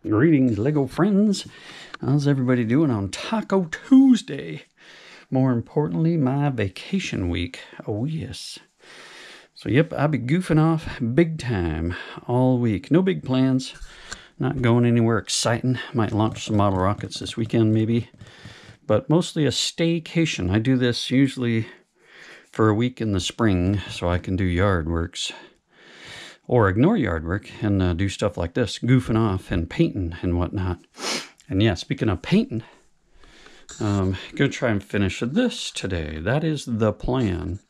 Greetings, Lego friends. How's everybody doing on Taco Tuesday? More importantly, my vacation week. Oh, yes. So, yep, I'll be goofing off big time all week. No big plans. Not going anywhere exciting. Might launch some model rockets this weekend, maybe. But mostly a staycation. I do this usually for a week in the spring so I can do yard works. Or ignore yard work and do stuff like this, goofing off and painting and whatnot. And yeah, speaking of painting, I'm going to try and finish this today. That is the plan.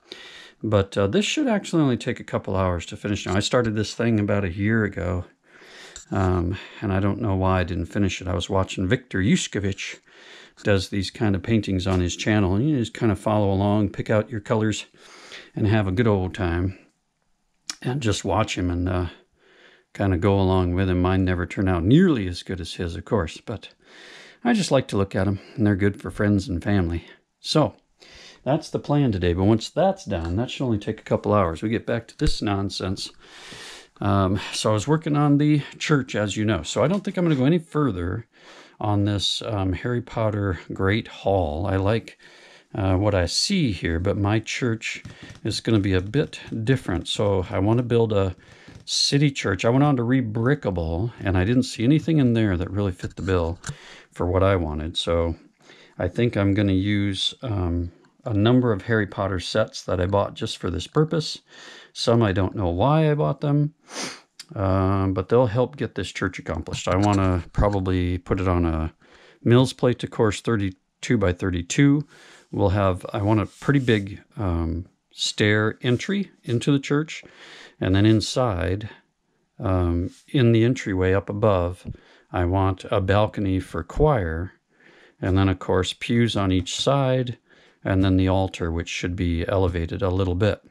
But this should actually only take a couple hours to finish. Now, I started this thing about a year ago, and I don't know why I didn't finish it. I was watching Victor Yushkevich does these kind of paintings on his channel, and you just kind of follow along, pick out your colors, and have a good old time. And just watch him and kind of go along with him. Mine never turn out nearly as good as his, of course, but I just like to look at them, and they're good for friends and family. So that's the plan today, but once that's done, that should only take a couple hours. We get back to this nonsense. So I was working on the church, as you know, so I don't think I'm going to go any further on this Harry Potter Great Hall. I like what I see here, but my church is going to be a bit different. So I want to build a city church. I went on to Rebrickable, and I didn't see anything in there that really fit the bill for what I wanted. So I think I'm going to use a number of Harry Potter sets that I bought just for this purpose. Some I don't know why I bought them, but they'll help get this church accomplished. I want to probably put it on a Mills plate to course 32 by 32. I want a pretty big stair entry into the church, and then inside, in the entryway up above, I want a balcony for choir, and then, of course, pews on each side, and then the altar, which should be elevated a little bit.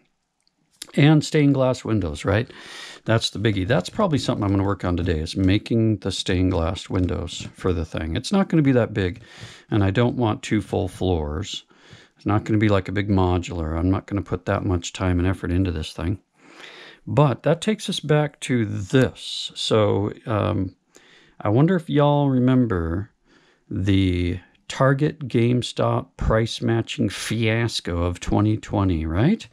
And stained glass windows, right? That's the biggie. That's probably something I'm going to work on today, is making the stained glass windows for the thing. It's not going to be that big, and I don't want 2 full floors. It's not going to be like a big modular. I'm not going to put that much time and effort into this thing. But that takes us back to this. So I wonder if y'all remember the Target GameStop price matching fiasco of 2020, right?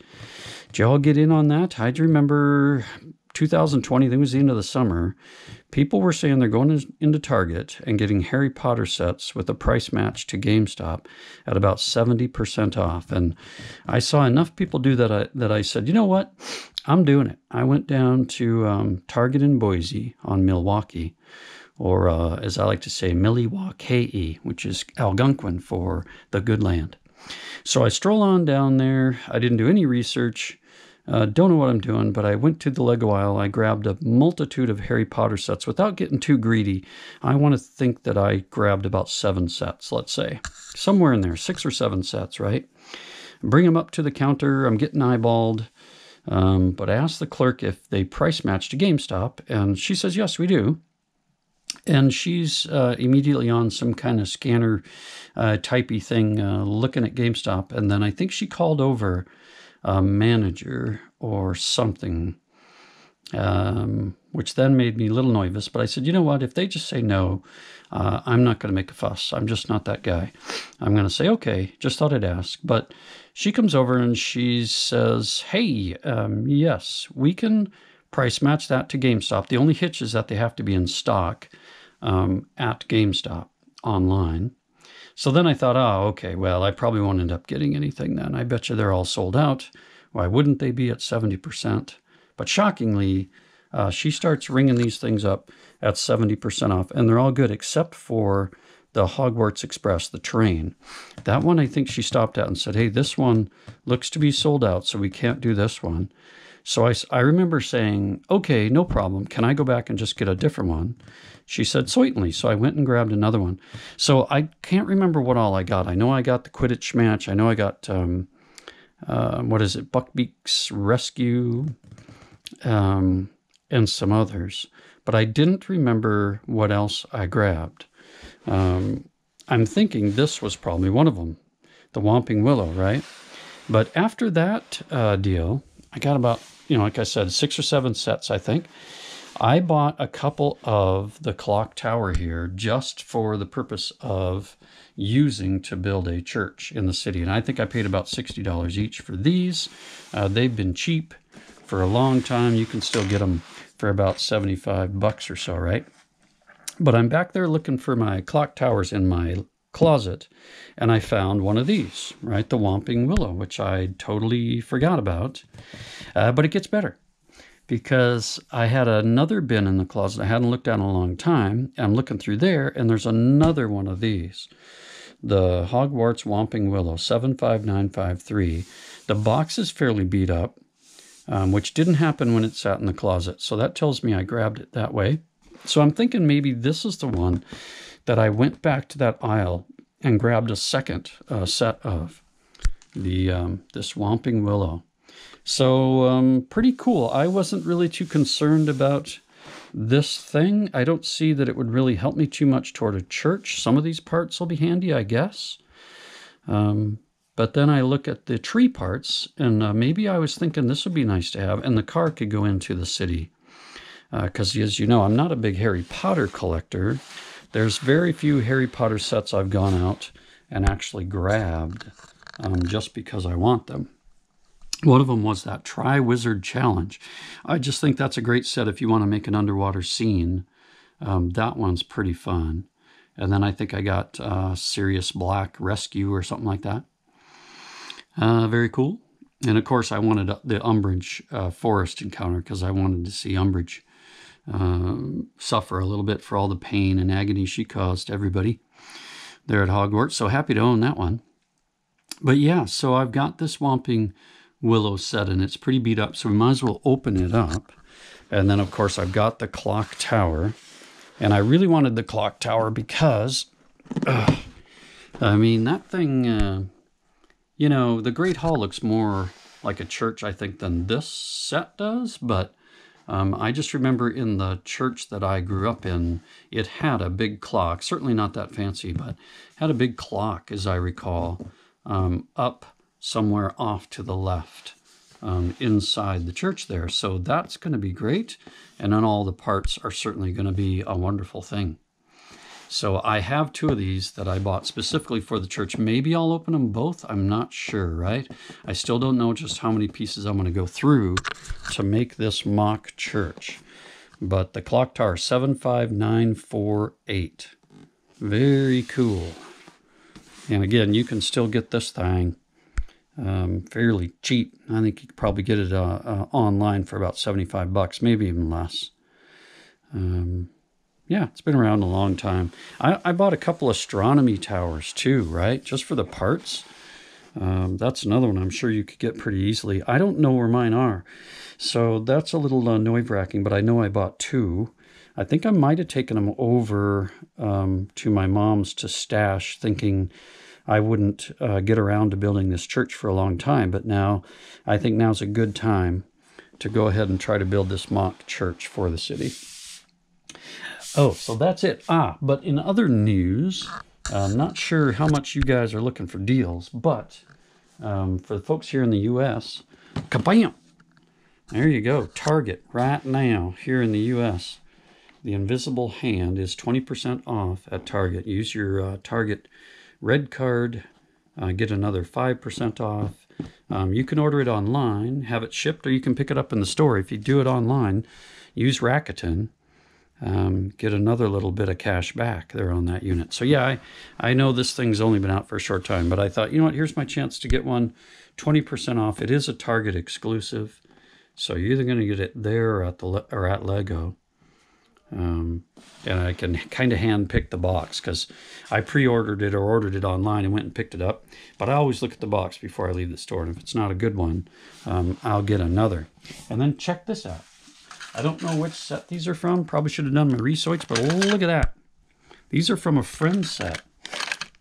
Did y'all get in on that? I remember 2020, I think it was the end of the summer, people were saying they're going into Target and getting Harry Potter sets with a price match to GameStop at about 70% off. And I saw enough people do that I said, you know what? I'm doing it. I went down to Target in Boise on Milwaukee, or as I like to say, Milwaukee, which is Algonquin for the good land. So I stroll on down there. I didn't do any research. Don't know what I'm doing, but I went to the Lego aisle. I grabbed a multitude of Harry Potter sets without getting too greedy. I want to think that I grabbed about 7 sets, let's say. Somewhere in there, 6 or 7 sets, right? Bring them up to the counter. I'm getting eyeballed. But I asked the clerk if they price match to GameStop, and she says, yes, we do. And she's immediately on some kind of scanner typey thing looking at GameStop. And then I think she called over a manager or something, which then made me a little nervous. But I said, you know what? If they just say no, I'm not going to make a fuss. I'm just not that guy. I'm going to say, okay, just thought I'd ask. But she comes over and she says, hey, yes, we can price match that to GameStop. The only hitch is that they have to be in stock at GameStop online. So then I thought, oh, okay, well, I probably won't end up getting anything then. I bet you they're all sold out. Why wouldn't they be at 70%? But shockingly, she starts ringing these things up at 70% off, and they're all good except for the Hogwarts Express, the train. That one I think she stopped at and said, hey, this one looks to be sold out, so we can't do this one. So I remember saying, okay, no problem. Can I go back and just get a different one? She said, certainly. So I went and grabbed another one. So I can't remember what all I got. I know I got the Quidditch match. I know I got, Buckbeak's Rescue, and some others. But I didn't remember what else I grabbed. I'm thinking this was probably one of them, the Whomping Willow, right? But after that deal, I got about, like I said, 6 or 7 sets, I think. I bought a couple of the clock tower here just for the purpose of using to build a church in the city. And I think I paid about $60 each for these. They've been cheap for a long time. You can still get them for about 75 bucks or so, right? But I'm back there looking for my clock towers in my closet, and I found one of these, right? The Whomping Willow, which I totally forgot about. But it gets better, because I had another bin in the closet I hadn't looked at in a long time. I'm looking through there, and there's another one of these. The Hogwarts Whomping Willow, 75953. The box is fairly beat up, which didn't happen when it sat in the closet. So that tells me I grabbed it that way. So I'm thinking maybe this is the one that I went back to that aisle and grabbed a second set of. This Whomping Willow. So pretty cool. I wasn't really too concerned about this thing. I don't see that it would really help me too much toward a church. Some of these parts will be handy, I guess. But then I look at the tree parts, and maybe I was thinking this would be nice to have, and the car could go into the city. Because as you know, I'm not a big Harry Potter collector. There's very few Harry Potter sets I've gone out and actually grabbed just because I want them. One of them was that Tri-Wizard Challenge. I just think that's a great set if you want to make an underwater scene. That one's pretty fun. And then I think I got Sirius Black Rescue or something like that. Very cool. And of course I wanted the Umbridge Forest Encounter, because I wanted to see Umbridge suffer a little bit for all the pain and agony she caused everybody there at Hogwarts. So happy to own that one. But yeah, so I've got this Whomping Willow set, and it's pretty beat up, so we might as well open it up. And then of course I've got the clock tower, and I really wanted the clock tower because I mean, that thing, you know, the Great Hall looks more like a church, I think, than this set does. But I just remember in the church that I grew up in, it had a big clock, certainly not that fancy, but had a big clock, as I recall, up somewhere off to the left inside the church there. So that's going to be great. And then all the parts are certainly going to be a wonderful thing. So I have two of these that I bought specifically for the church. Maybe I'll open them both. I'm not sure, right? I still don't know just how many pieces I'm going to go through to make this mock church. But the clock tower, 75948. Very cool. And again, you can still get this thing fairly cheap. I think you could probably get it online for about 75 bucks, maybe even less. Yeah, it's been around a long time. I bought a couple astronomy towers too, right? Just for the parts. That's another one I'm sure you could get pretty easily. I don't know where mine are, so that's a little nerve-wracking, but I know I bought two. I think I might have taken them over to my mom's to stash, thinking I wouldn't get around to building this church for a long time. But now, I think now's a good time to go ahead and try to build this mock church for the city. Oh, so that's it. But in other news, I'm not sure how much you guys are looking for deals, but for the folks here in the U.S., kabam! There you go. Target right now here in the U.S. The Invisible Hand is 20% off at Target. Use your Target Red card, get another 5% off. You can order it online, have it shipped, or you can pick it up in the store. If you do it online, use Rakuten. Get another little bit of cash back there on that unit. So yeah, I know this thing's only been out for a short time, but I thought, you know what, here's my chance to get one 20% off. It is a Target exclusive, so you're either going to get it there or at Lego. And I can kind of hand pick the box, because I pre-ordered it or ordered it online and went and picked it up. But I always look at the box before I leave the store, and if it's not a good one, I'll get another. And then check this out. I don't know which set these are from. Probably should have done my research, but look at that. These are from a friend set.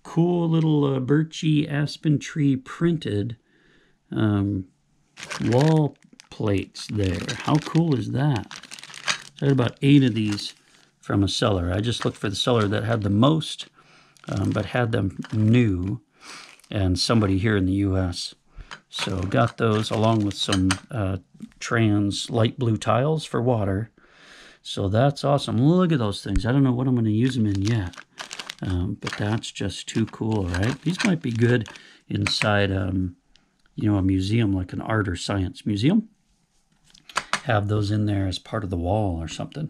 Cool little birchy aspen tree printed wall plates there. How cool is that? I had about 8 of these from a seller. I just looked for the seller that had the most, but had them new, and somebody here in the U.S. So got those along with some trans light blue tiles for water. So that's awesome. Look at those things. I don't know what I'm going to use them in yet. But that's just too cool, right? These might be good inside, you know, a museum, like an art or science museum. Have those in there as part of the wall or something.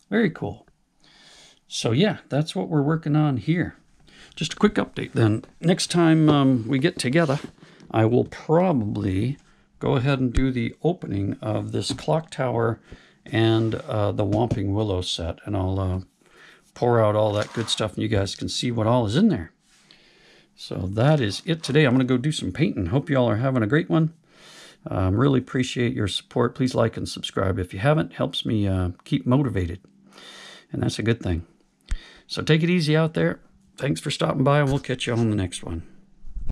Very cool. So yeah, that's what we're working on here. Just a quick update then. Next time we get together, I will probably go ahead and do the opening of this clock tower and the Whomping Willow set. And I'll pour out all that good stuff and you guys can see what all is in there. So that is it today. I'm going to go do some painting. Hope you all are having a great one. Really appreciate your support. Please like and subscribe if you haven't. Helps me keep motivated. And that's a good thing. So take it easy out there. Thanks for stopping by, and we'll catch you on the next one.